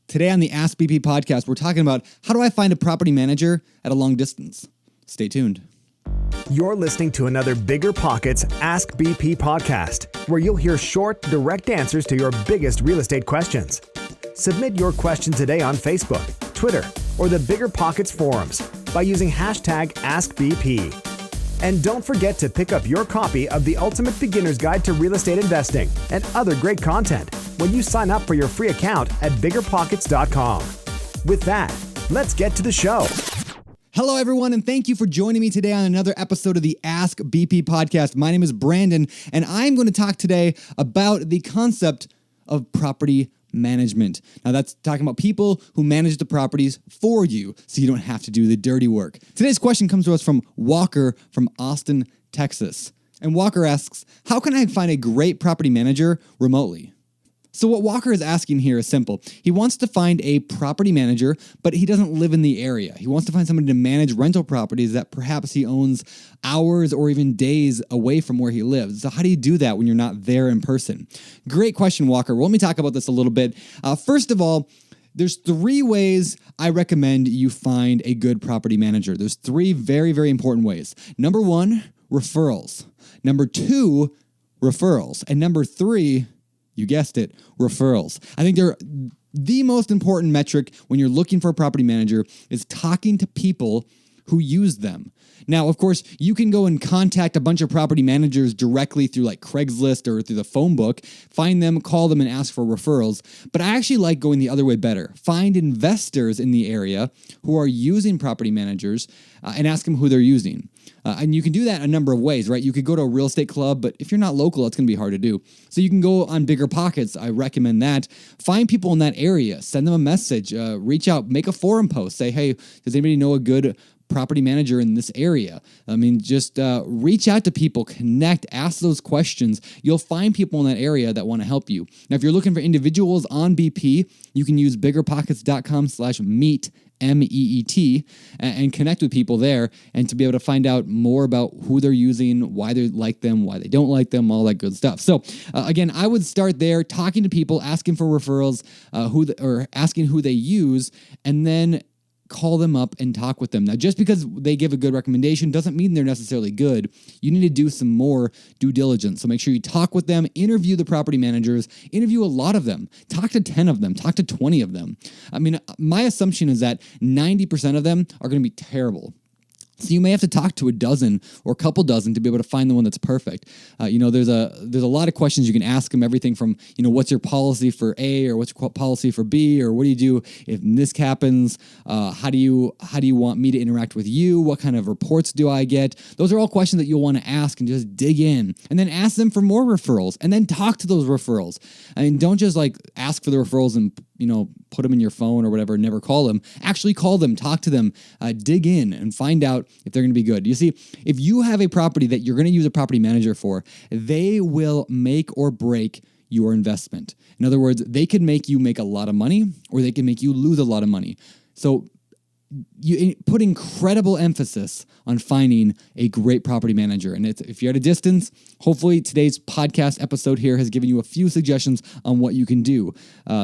Today on the Ask BP podcast, we're talking about how do I find a property manager at a long distance? Stay tuned. You're listening to another BiggerPockets Ask BP podcast, where you'll hear short, direct answers to your biggest real estate questions. Submit your question today on Facebook, Twitter, or the BiggerPockets forums by using hashtag AskBP. And don't forget to pick up your copy of the Ultimate Beginner's Guide to Real Estate Investing and other great content when you sign up for your free account at BiggerPockets.com. With that, let's get to the show. Hello, everyone, and thank you for joining me today on another episode of the Ask BP podcast. My name is Brandon, and I'm going to talk today about the concept of property management. Now, that's talking about people who manage the properties for you so you don't have to do the dirty work. Today's question comes to us from Walker from Austin, Texas. And Walker asks, how can I find a great property manager remotely? So what Walker is asking here is simple. He wants to find a property manager, but he doesn't live in the area. He wants to find somebody to manage rental properties that perhaps he owns hours or even days away from where he lives. So how do you do that when you're not there in person? Great question, Walker. Well, let me talk about this a little bit. First of all, there's three ways I recommend you find a good property manager. There's three very, very important ways. Number one, referrals. Number two, referrals. And number three, you guessed it, referrals. I think they're the most important metric when you're looking for a property manager is talking to people who use them. Now, of course, you can go and contact a bunch of property managers directly through like Craigslist or through the phone book, find them, call them, and ask for referrals. But I actually like going the other way better. Find investors in the area who are using property managers and ask them who they're using. And you can do that a number of ways, right? You could go to a real estate club, but if you're not local, it's going to be hard to do. So you can go on BiggerPockets. I recommend that. Find people in that area. Send them a message. Reach out. Make a forum post. Say, hey, does anybody know a good property manager in this area? I mean, just reach out to people, connect, ask those questions. You'll find people in that area that want to help you. Now, if you're looking for individuals on BP, you can use biggerpockets.com/meet, MEET, and connect with people there and to be able to find out more about who they're using, why they like them, why they don't like them, all that good stuff. So again, I would start there, talking to people, asking for referrals, or asking who they use, and then call them up and talk with them. Now, just because they give a good recommendation doesn't mean they're necessarily good. You need to do some more due diligence. So make sure you talk with them, interview the property managers, interview a lot of them, talk to 10 of them, talk to 20 of them. I mean, my assumption is that 90% of them are going to be terrible. So you may have to talk to a dozen or a couple dozen to be able to find the one that's perfect. There's a lot of questions you can ask them. Everything from, what's your policy for A, or what's your policy for B, or what do you do if this happens? How do you want me to interact with you? What kind of reports do I get? Those are all questions that you'll want to ask and just dig in, and then ask them for more referrals, and then talk to those referrals. I mean, don't just like ask for the referrals and put them in your phone or whatever, never call them. Actually call them, talk to them, dig in and find out if they're going to be good. You see, if you have a property that you're going to use a property manager for, they will make or break your investment. In other words, they could make you make a lot of money or they can make you lose a lot of money. So you put incredible emphasis on finding a great property manager. And if you're at a distance, hopefully today's podcast episode here has given you a few suggestions on what you can do.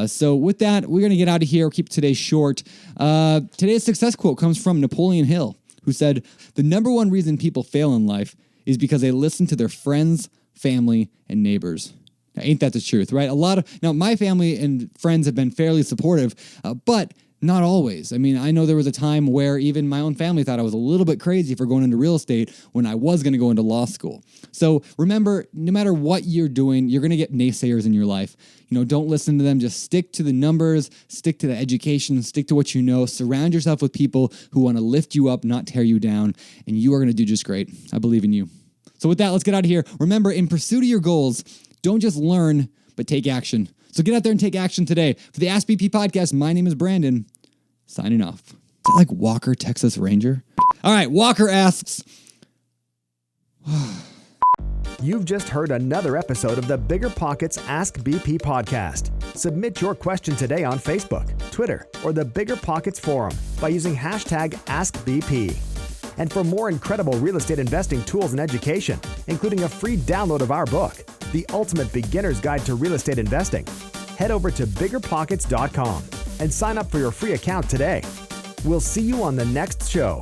So with that, we're going to get out of here. We'll keep today short. Today's success quote comes from Napoleon Hill, who said, "The number one reason people fail in life is because they listen to their friends, family, and neighbors." Now, ain't that the truth, right? Now, my family and friends have been fairly supportive, but not always. I mean, I know there was a time where even my own family thought I was a little bit crazy for going into real estate when I was going to go into law school. So remember, no matter what you're doing, you're going to get naysayers in your life. Don't listen to them. Just stick to the numbers, stick to the education, stick to what you know. Surround yourself with people who want to lift you up, not tear you down, and you are going to do just great. I believe in you. So with that, let's get out of here. Remember, in pursuit of your goals, don't just learn, but take action. So get out there and take action today. For the Ask BP podcast, my name is Brandon, signing off. Is that like Walker, Texas Ranger? All right, Walker asks... You've just heard another episode of the BiggerPockets Ask BP podcast. Submit your question today on Facebook, Twitter, or the BiggerPockets forum by using hashtag AskBP. And for more incredible real estate investing tools and education, including a free download of our book, The Ultimate Beginner's Guide to Real Estate Investing, head over to BiggerPockets.com. and sign up for your free account today. We'll see you on the next show.